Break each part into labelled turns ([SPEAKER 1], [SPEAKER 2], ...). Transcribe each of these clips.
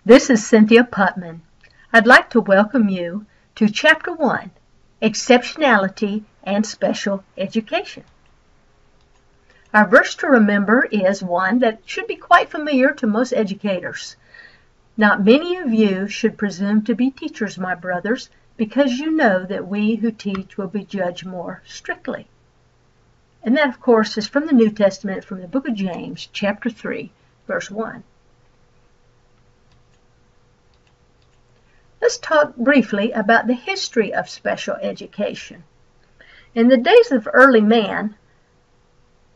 [SPEAKER 1] This is Cynthia Putman. I'd like to welcome you to Chapter 1, Exceptionality and Special Education. Our verse to remember is one that should be quite familiar to most educators. Not many of you should presume to be teachers, my brothers, because you know that we who teach will be judged more strictly. And that, of course, is from the New Testament, from the book of James, chapter 3, verse 1. Let's talk briefly about the history of special education. In the days of early man,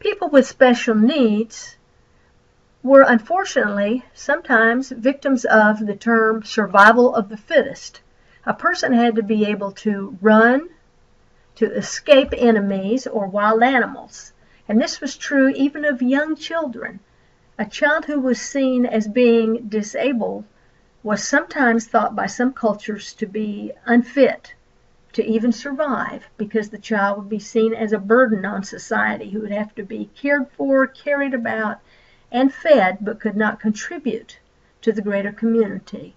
[SPEAKER 1] people with special needs were unfortunately sometimes victims of the term survival of the fittest. A person had to be able to run, to escape enemies or wild animals. And this was true even of young children. A child who was seen as being disabled was sometimes thought by some cultures to be unfit to even survive, because the child would be seen as a burden on society who would have to be cared for, carried about, and fed, but could not contribute to the greater community.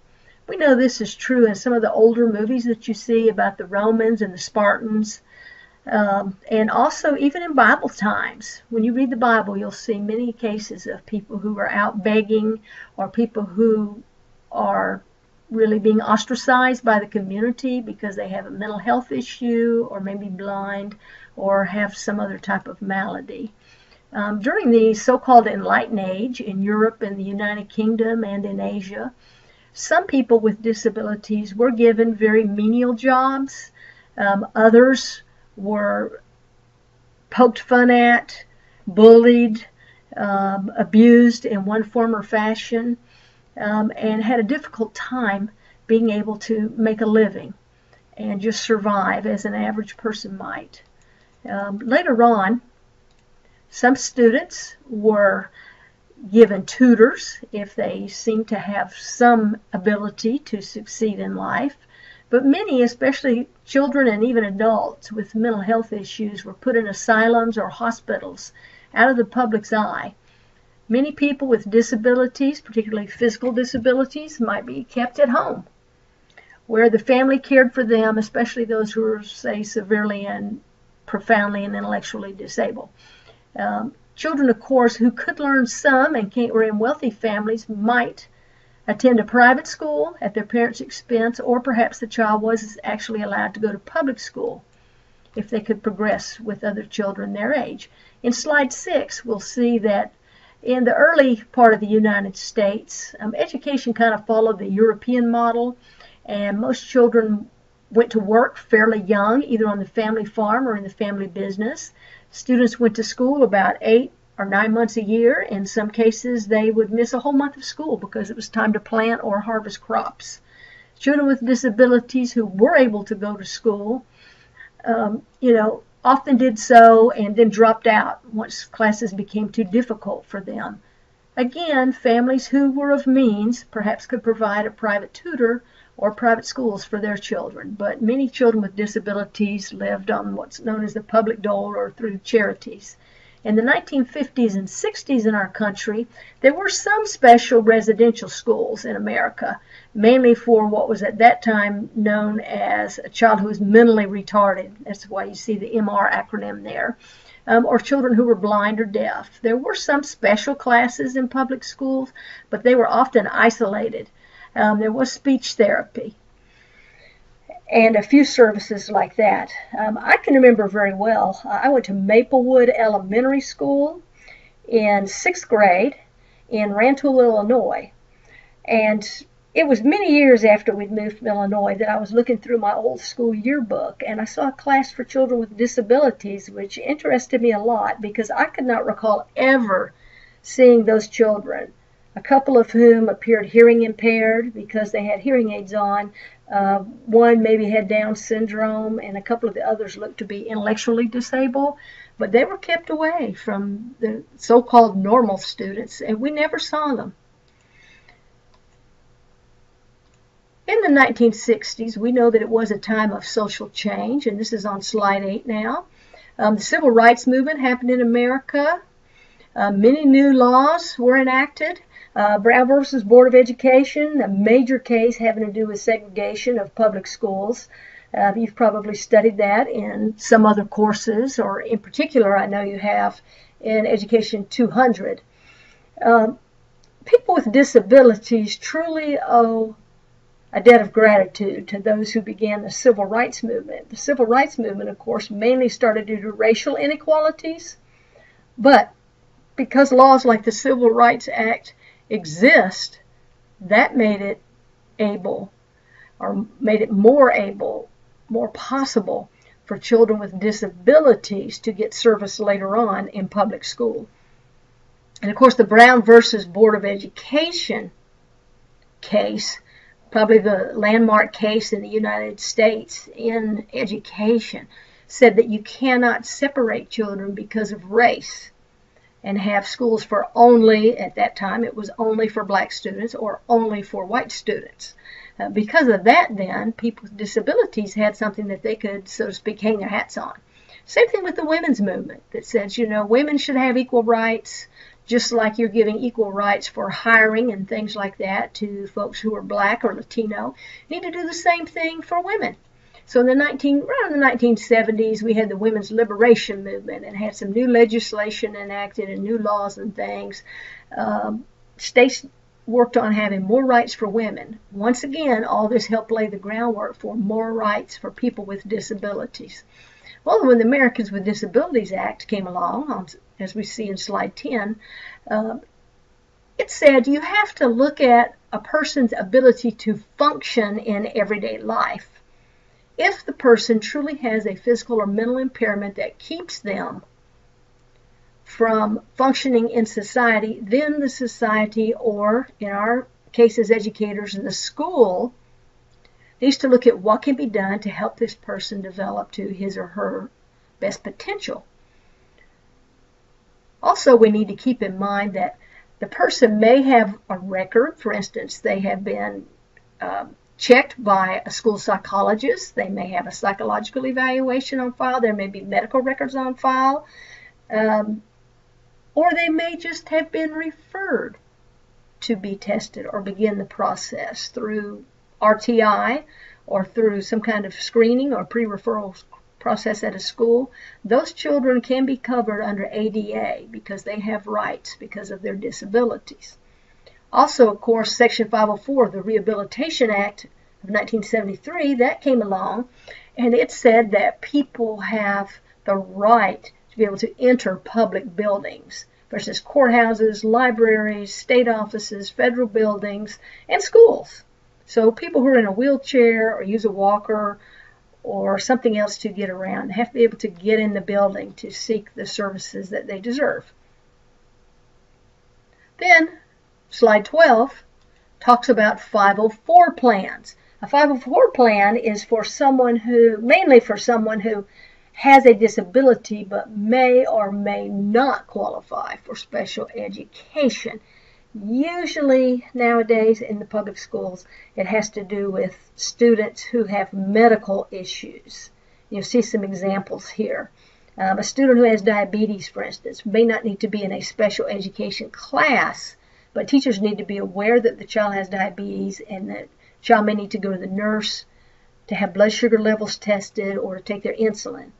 [SPEAKER 1] We know this is true in some of the older movies that you see about the Romans and the Spartans, and also even in Bible times. When you read the Bible, you'll see many cases of people who are out begging, or people who are really being ostracized by the community because they have a mental health issue, or maybe blind, or have some other type of malady. During the so-called Enlightened Age in Europe and the United Kingdom and in Asia, some people with disabilities were given very menial jobs. Others were poked fun at, bullied, abused in one form or fashion, and had a difficult time being able to make a living and just survive as an average person might. Later on, some students were given tutors if they seemed to have some ability to succeed in life, but many, especially children and even adults with mental health issues, were put in asylums or hospitals out of the public's eye. Many people with disabilities, particularly physical disabilities, might be kept at home, where the family cared for them, especially those who are, say, severely and profoundly and intellectually disabled. Children, of course, who could learn some and were in wealthy families might attend a private school at their parents' expense, or perhaps the child was actually allowed to go to public school if they could progress with other children their age. In slide 6, we'll see that in the early part of the United States, education kind of followed the European model, and most children went to work fairly young, either on the family farm or in the family business. Students went to school about 8 or 9 months a year. In some cases, they would miss a whole month of school because it was time to plant or harvest crops. Children with disabilities who were able to go to school, often did so and then dropped out once classes became too difficult for them. Again, families who were of means perhaps could provide a private tutor or private schools for their children, but many children with disabilities lived on what's known as the public dole or through charities. In the 1950s and 60s in our country, there were some special residential schools in America, mainly for what was at that time known as a child who was mentally retarded. That's why you see the MR acronym there. Or children who were blind or deaf. There were some special classes in public schools, but they were often isolated. There was speech therapy and a few services like that. I can remember very well, I went to Maplewood Elementary School in 6th grade in Rantoul, Illinois. And it was many years after we'd moved from Illinois that I was looking through my old school yearbook, and I saw a class for children with disabilities, which interested me a lot because I could not recall ever seeing those children, a couple of whom appeared hearing impaired because they had hearing aids on. One maybe had Down syndrome, and a couple of the others looked to be intellectually disabled, but they were kept away from the so-called normal students, and we never saw them. In the 1960s, we know that it was a time of social change, and this is on slide 8 now. The civil rights movement happened in America. Many new laws were enacted. Brown versus Board of Education, a major case having to do with segregation of public schools. You've probably studied that in some other courses, or in particular, I know you have in Education 200. People with disabilities truly owe a debt of gratitude to those who began the civil rights movement. The civil rights movement, of course, mainly started due to racial inequalities, but because laws like the Civil Rights Act exist, that made it able, or made it more able, more possible for children with disabilities to get service later on in public school. And of course, the Brown versus Board of Education case, probably the landmark case in the United States in education, said that you cannot separate children because of race and have schools for only, at that time, it was only for black students or only for white students. Because of that, then, people with disabilities had something that they could, so to speak, hang their hats on. Same thing with the women's movement that says, women should have equal rights, just like you're giving equal rights for hiring and things like that to folks who are black or Latino. You need to do the same thing for women. So around the 1970s, we had the women's liberation movement and had some new legislation enacted and new laws and things. States worked on having more rights for women. Once again, all this helped lay the groundwork for more rights for people with disabilities. Well, when the Americans with Disabilities Act came along, as we see in slide 10, it said you have to look at a person's ability to function in everyday life. If the person truly has a physical or mental impairment that keeps them from functioning in society, then the society, or in our case as educators in the school, needs to look at what can be done to help this person develop to his or her best potential. Also, we need to keep in mind that the person may have a record. For instance, they have been checked by a school psychologist. They may have a psychological evaluation on file. There may be medical records on file. Or they may just have been referred to be tested or begin the process through RTI or through some kind of screening or pre-referral process at a school. Those children can be covered under ADA because they have rights because of their disabilities. Also, of course, Section 504 of the Rehabilitation Act of 1973, that came along, and it said that people have the right to be able to enter public buildings, versus courthouses, libraries, state offices, federal buildings, and schools. So people who are in a wheelchair or use a walker or something else to get around have to be able to get in the building to seek the services that they deserve. Then, slide 12 talks about 504 plans. A 504 plan is for someone who, mainly for someone who has a disability but may or may not qualify for special education. Usually nowadays in the public schools, it has to do with students who have medical issues. You'll see some examples here. A student who has diabetes, for instance, may not need to be in a special education class, but teachers need to be aware that the child has diabetes and that the child may need to go to the nurse to have blood sugar levels tested or to take their insulin.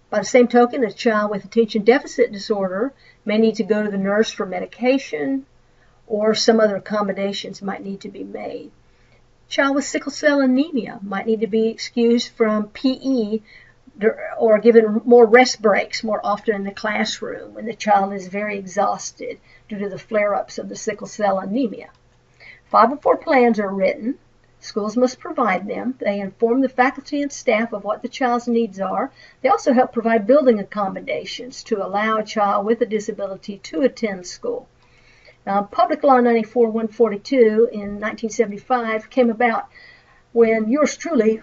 [SPEAKER 1] By the same token, a child with attention deficit disorder may need to go to the nurse for medication, or some other accommodations might need to be made. A child with sickle cell anemia might need to be excused from PE or given more rest breaks more often in the classroom when the child is very exhausted due to the flare-ups of the sickle cell anemia. 504 plans are written. Schools must provide them. They inform the faculty and staff of what the child's needs are. They also help provide building accommodations to allow a child with a disability to attend school. Public Law 94-142 in 1975 came about when yours truly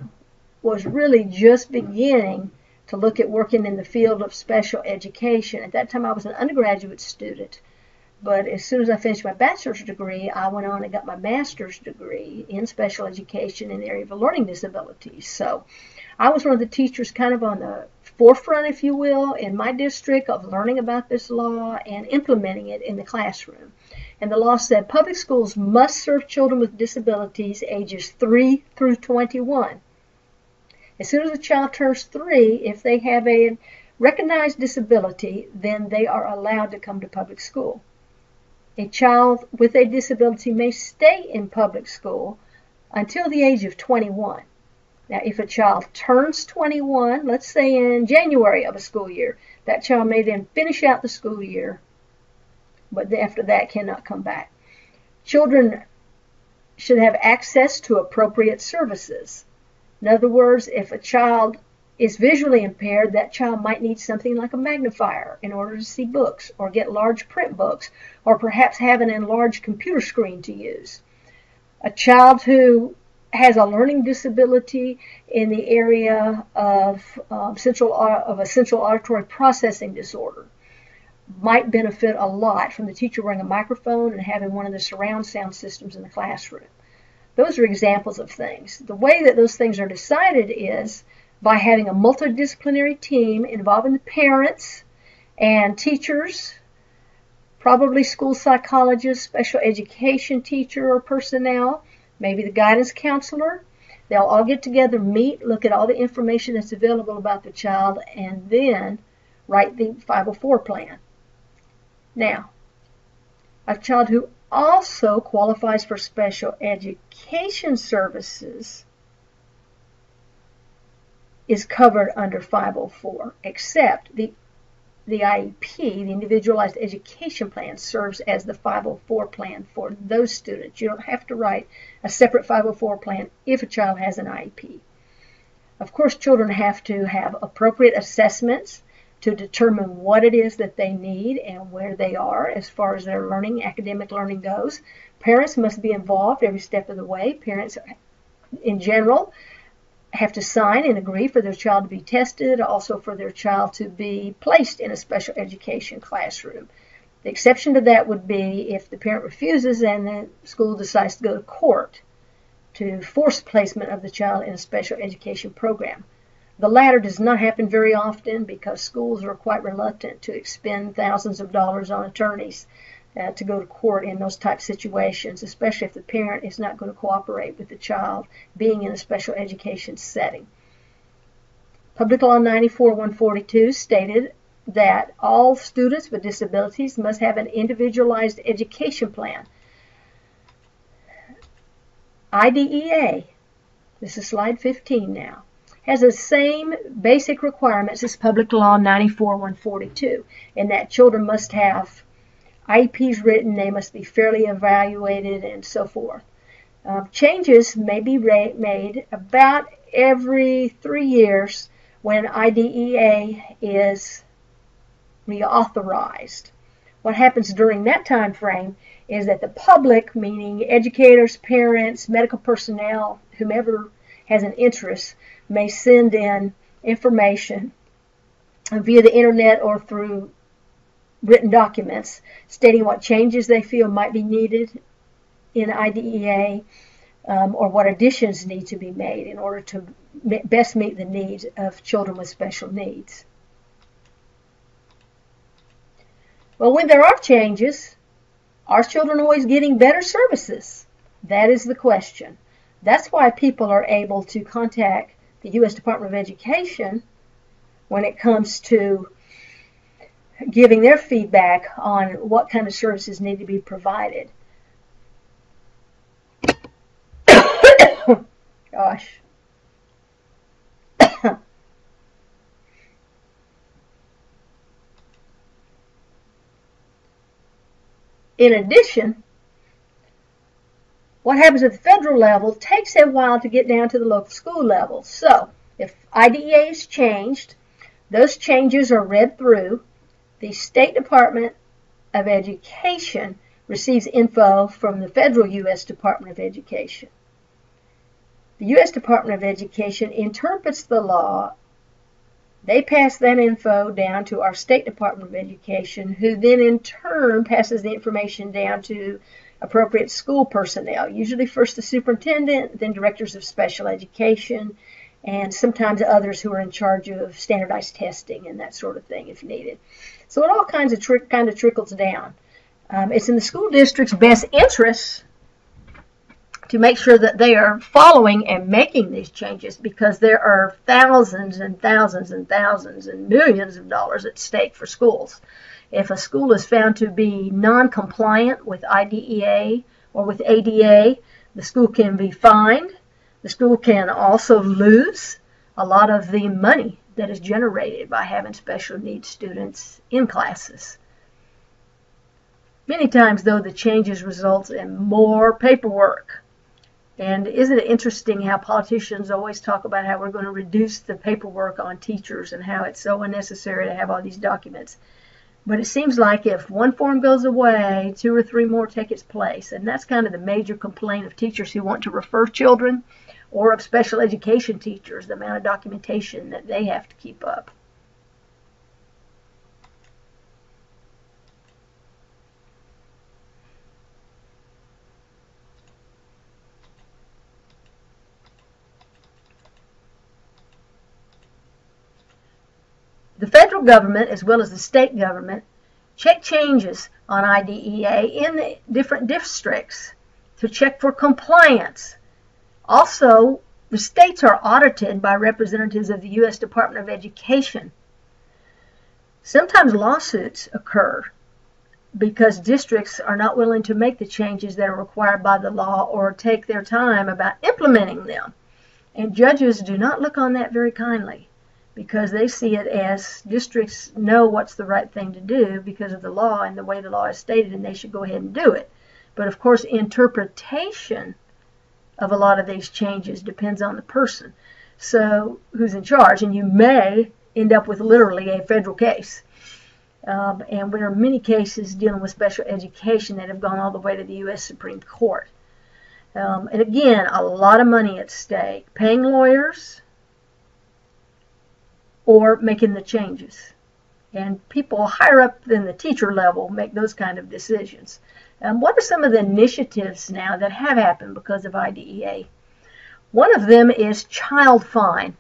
[SPEAKER 1] was really just beginning to look at working in the field of special education. At that time, I was an undergraduate student. But as soon as I finished my bachelor's degree, I went on and got my master's degree in special education in the area of learning disabilities. So I was one of the teachers kind of on the forefront, if you will, in my district of learning about this law and implementing it in the classroom. And the law said public schools must serve children with disabilities ages 3 through 21. As soon as a child turns 3, if they have a recognized disability, then they are allowed to come to public school. A child with a disability may stay in public school until the age of 21. Now, if a child turns 21, let's say in January of a school year, that child may then finish out the school year, but after that cannot come back. Children should have access to appropriate services. In other words, if a child is visually impaired, that child might need something like a magnifier in order to see books or get large print books, or perhaps have an enlarged computer screen to use. A child who has a learning disability in the area of a central auditory processing disorder might benefit a lot from the teacher wearing a microphone and having one of the surround sound systems in the classroom. Those are examples of things. The way that those things are decided is by having a multidisciplinary team involving the parents and teachers, probably school psychologists, special education teacher or personnel, maybe the guidance counselor. They'll all get together, meet, look at all the information that's available about the child, and then write the 504 plan. Now, a child who also qualifies for special education services is covered under 504, except the IEP, the Individualized Education Plan, serves as the 504 plan for those students. You don't have to write a separate 504 plan if a child has an IEP. Of course, children have to have appropriate assessments to determine what it is that they need and where they are as far as their learning, academic learning goes. Parents must be involved every step of the way. Parents, in general, have to sign and agree for their child to be tested, also for their child to be placed in a special education classroom. The exception to that would be if the parent refuses and the school decides to go to court to force placement of the child in a special education program. The latter does not happen very often because schools are quite reluctant to expend thousands of dollars on attorneys to go to court in those type situations, especially if the parent is not going to cooperate with the child being in a special education setting. Public Law 94-142 stated that all students with disabilities must have an individualized education plan. IDEA, this is slide 15 now, has the same basic requirements as Public Law 94-142 in that children must have IEPs written, they must be fairly evaluated, and so forth. Changes may be made about every 3 years when IDEA is reauthorized. What happens during that time frame is that the public, meaning educators, parents, medical personnel, whomever has an interest, may send in information via the internet or through written documents stating what changes they feel might be needed in IDEA or what additions need to be made in order to best meet the needs of children with special needs. Well, when there are changes, are children always getting better services? That is the question. That's why people are able to contact the U.S. Department of Education when it comes to giving their feedback on what kind of services need to be provided. Gosh. In addition, what happens at the federal level takes a while to get down to the local school level. So, if IDEA is changed, those changes are read through. The State Department of Education receives info from the federal U.S. Department of Education. The U.S. Department of Education interprets the law. They pass that info down to our State Department of Education, who then in turn passes the information down to appropriate school personnel, usually first the superintendent, then directors of special education, and sometimes others who are in charge of standardized testing and that sort of thing if needed. So it all kind of trickles down. It's in the school district's best interest to make sure that they are following and making these changes, because there are thousands and thousands and thousands and millions of dollars at stake for schools. If a school is found to be non-compliant with IDEA or with ADA, the school can be fined. The school can also lose a lot of the money that is generated by having special needs students in classes. Many times, though, the changes result in more paperwork. And isn't it interesting how politicians always talk about how we're going to reduce the paperwork on teachers and how it's so unnecessary to have all these documents. But it seems like if one form goes away, 2 or 3 more take its place. And that's kind of the major complaint of teachers who want to refer children, or of special education teachers, the amount of documentation that they have to keep up. The federal government, as well as the state government, check changes on IDEA in the different districts to check for compliance. Also, the states are audited by representatives of the U.S. Department of Education. Sometimes lawsuits occur because districts are not willing to make the changes that are required by the law or take their time about implementing them. And judges do not look on that very kindly, because they see it as districts know what's the right thing to do because of the law and the way the law is stated, and they should go ahead and do it. But of course, interpretation of a lot of these changes depends on the person, so who's in charge, and you may end up with literally a federal case. And there are many cases dealing with special education that have gone all the way to the U.S. Supreme Court. And again, a lot of money at stake, paying lawyers or making the changes. And people higher up than the teacher level make those kind of decisions. What are some of the initiatives now that have happened because of IDEA? One of them is child fine.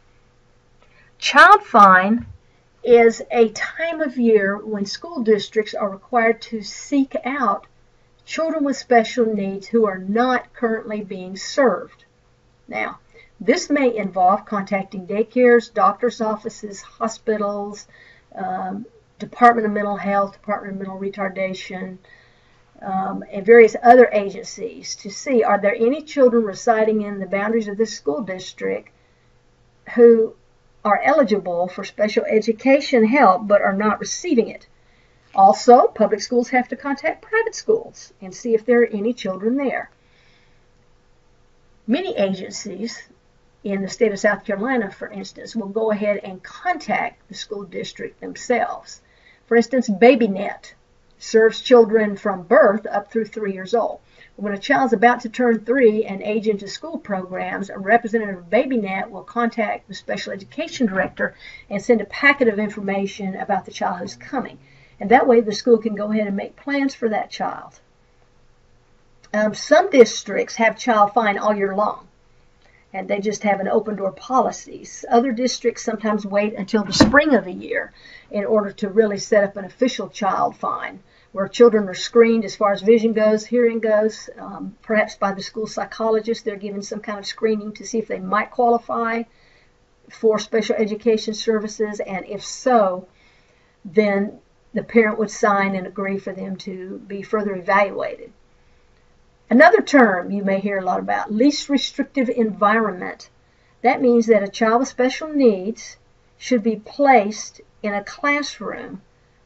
[SPEAKER 1] Child fine is a time of year when school districts are required to seek out children with special needs who are not currently being served. Now, this may involve contacting daycares, doctor's offices, hospitals, Department of Mental Health, Department of Mental Retardation, and various other agencies to see, are there any children residing in the boundaries of this school district who are eligible for special education help but are not receiving it. Also, public schools have to contact private schools and see if there are any children there. Many agencies in the state of South Carolina, for instance, will go ahead and contact the school district themselves. For instance, BabyNet serves children from birth up through 3 years old. When a child's about to turn 3 and age into school programs, a representative of BabyNet will contact the special education director and send a packet of information about the child who's coming. And that way the school can go ahead and make plans for that child. Some districts have child fine all year long, and they just have an open door policies. Other districts sometimes wait until the spring of the year in order to really set up an official child fine, where children are screened as far as vision goes, hearing goes, perhaps by the school psychologist. They're given some kind of screening to see if they might qualify for special education services, and if so, then the parent would sign and agree for them to be further evaluated. Another term you may hear a lot about, least restrictive environment. That means that a child with special needs should be placed in a classroom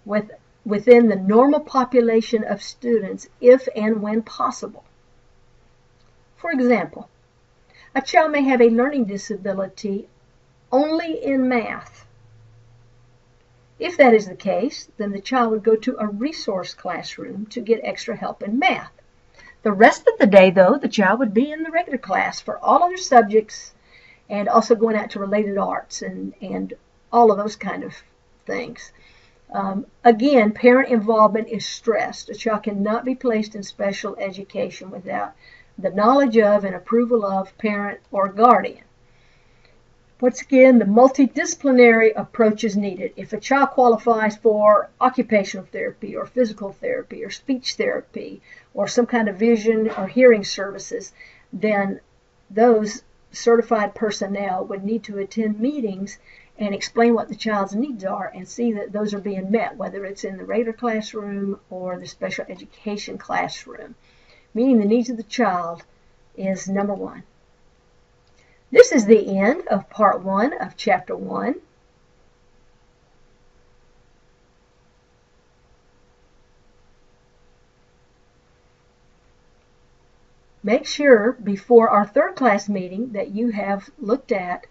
[SPEAKER 1] within the normal population of students if and when possible. For example, a child may have a learning disability only in math. If that is the case, then the child would go to a resource classroom to get extra help in math. The rest of the day, though, the child would be in the regular class for all other subjects and also going out to related arts and all of those kind of things. Again, parent involvement is stressed. A child cannot be placed in special education without the knowledge of and approval of parent or guardian. Once again, the multidisciplinary approach is needed. If a child qualifies for occupational therapy or physical therapy or speech therapy or some kind of vision or hearing services, then those certified personnel would need to attend meetings and explain what the child's needs are and see that those are being met, whether it's in the regular classroom or the special education classroom. Meeting the needs of the child is number one. This is the end of part 1 of chapter 1. Make sure before our third class meeting that you have looked at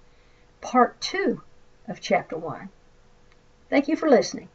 [SPEAKER 1] part 2 of chapter 1. Thank you for listening.